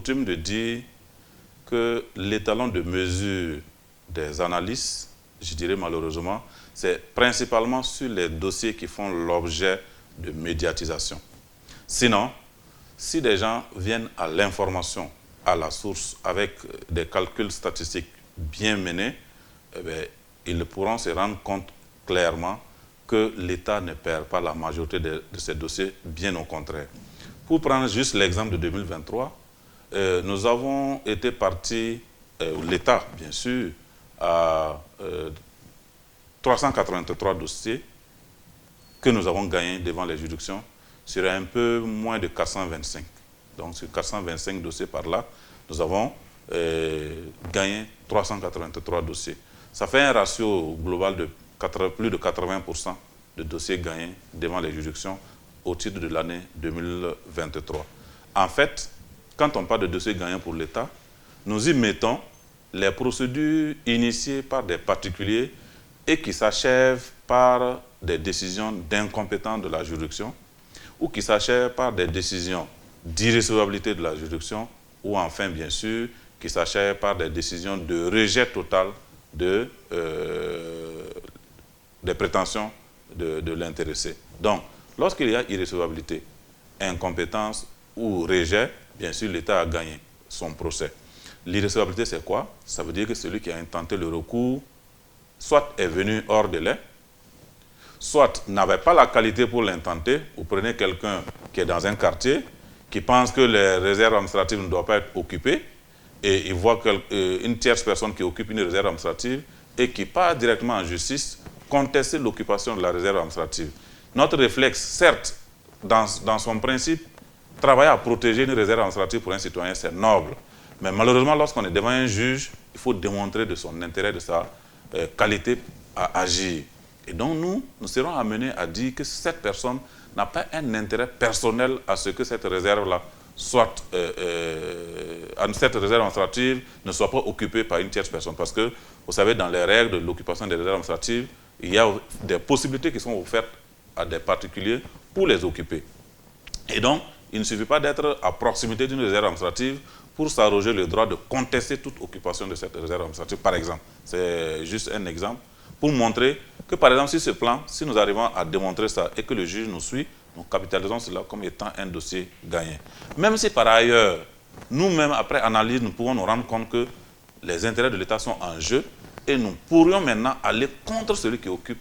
coutume de dire que l'étalon de mesure des analystes, je dirais malheureusement, c'est principalement sur les dossiers qui font l'objet de médiatisation. Sinon, si des gens viennent à l'information, à la source, avec des calculs statistiques bien menés, eh bien, ils pourront se rendre compte clairement que l'État ne perd pas la majorité de ces dossiers, bien au contraire. Pour prendre juste l'exemple de 2023, nous avons été partis, l'État bien sûr, à 383 dossiers que nous avons gagnés devant les juridictions sur un peu moins de 425. Donc sur 425 dossiers par là, nous avons gagné 383 dossiers. Ça fait un ratio global de plus de 80% de dossiers gagnés devant les juridictions au titre de l'année 2023. En fait, quand on parle de dossiers gagnants pour l'État, nous y mettons les procédures initiées par des particuliers et qui s'achèvent par des décisions d'incompétence de la juridiction ou qui s'achèvent par des décisions d'irrecevabilité de la juridiction ou enfin, bien sûr, qui s'achèvent par des décisions de rejet total des prétentions de l'intéressé. Donc, lorsqu'il y a irrecevabilité, incompétence ou rejet, bien sûr, l'État a gagné son procès. L'irrecevabilité, c'est quoi? Ça veut dire que celui qui a intenté le recours, soit est venu hors délai, soit n'avait pas la qualité pour l'intenter. Vous prenez quelqu'un qui est dans un quartier, qui pense que les réserves administratives ne doivent pas être occupées, et il voit une tierce personne qui occupe une réserve administrative et qui part directement en justice contester l'occupation de la réserve administrative. Notre réflexe, certes, dans son principe, travailler à protéger une réserve administrative pour un citoyen, c'est noble. Mais malheureusement, lorsqu'on est devant un juge, il faut démontrer de son intérêt, de sa qualité à agir. Et donc nous serons amenés à dire que cette personne n'a pas un intérêt personnel à ce que cette réserve-là soit, cette réserve administrative ne soit pas occupée par une tierce personne. Parce que, vous savez, dans les règles de l'occupation des réserves administratives, il y a des possibilités qui sont offertes à des particuliers pour les occuper. Et donc, il ne suffit pas d'être à proximité d'une réserve administrative pour s'arroger le droit de contester toute occupation de cette réserve administrative, par exemple. C'est juste un exemple pour montrer que, par exemple, sur ce plan, si nous arrivons à démontrer ça et que le juge nous suit, nous capitalisons cela comme étant un dossier gagné. Même si, par ailleurs, nous-mêmes, après analyse, nous pouvons nous rendre compte que les intérêts de l'État sont en jeu et nous pourrions maintenant aller contre celui qui occupe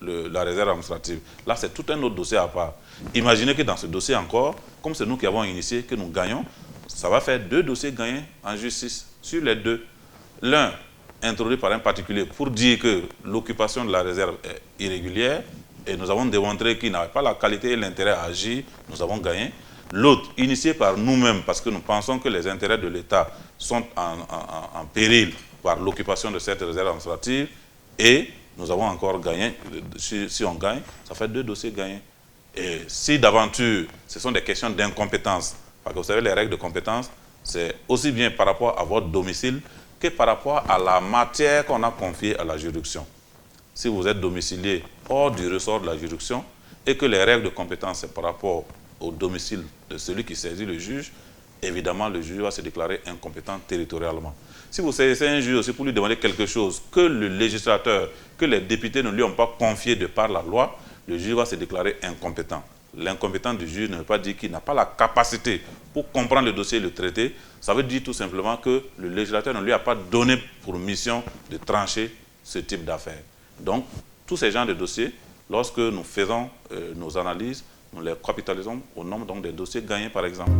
la réserve administrative. Là, c'est tout un autre dossier à part. Imaginez que dans ce dossier encore, comme c'est nous qui avons initié, que nous gagnons, ça va faire 2 dossiers gagnés en justice sur les 2. L'un introduit par un particulier pour dire que l'occupation de la réserve est irrégulière et nous avons démontré qu'il n'avait pas la qualité et l'intérêt à agir, nous avons gagné. L'autre, initié par nous-mêmes parce que nous pensons que les intérêts de l'État sont en péril par l'occupation de cette réserve administrative et nous avons encore gagné. Si on gagne, ça fait 2 dossiers gagnés. Et si d'aventure, ce sont des questions d'incompétence, parce que vous savez, les règles de compétence, c'est aussi bien par rapport à votre domicile que par rapport à la matière qu'on a confiée à la juridiction. Si vous êtes domicilié hors du ressort de la juridiction et que les règles de compétence, c'est par rapport au domicile de celui qui saisit le juge, évidemment, le juge va se déclarer incompétent territorialement. Si vous saisissez un juge aussi pour lui demander quelque chose que le législateur, que les députés ne lui ont pas confié de par la loi, le juge va se déclarer incompétent. L'incompétence du juge ne veut pas dire qu'il n'a pas la capacité pour comprendre le dossier et le traiter. Ça veut dire tout simplement que le législateur ne lui a pas donné pour mission de trancher ce type d'affaires. Donc, tous ces genres de dossiers, lorsque nous faisons nos analyses, nous les capitalisons au nombre donc, des dossiers gagnés, par exemple.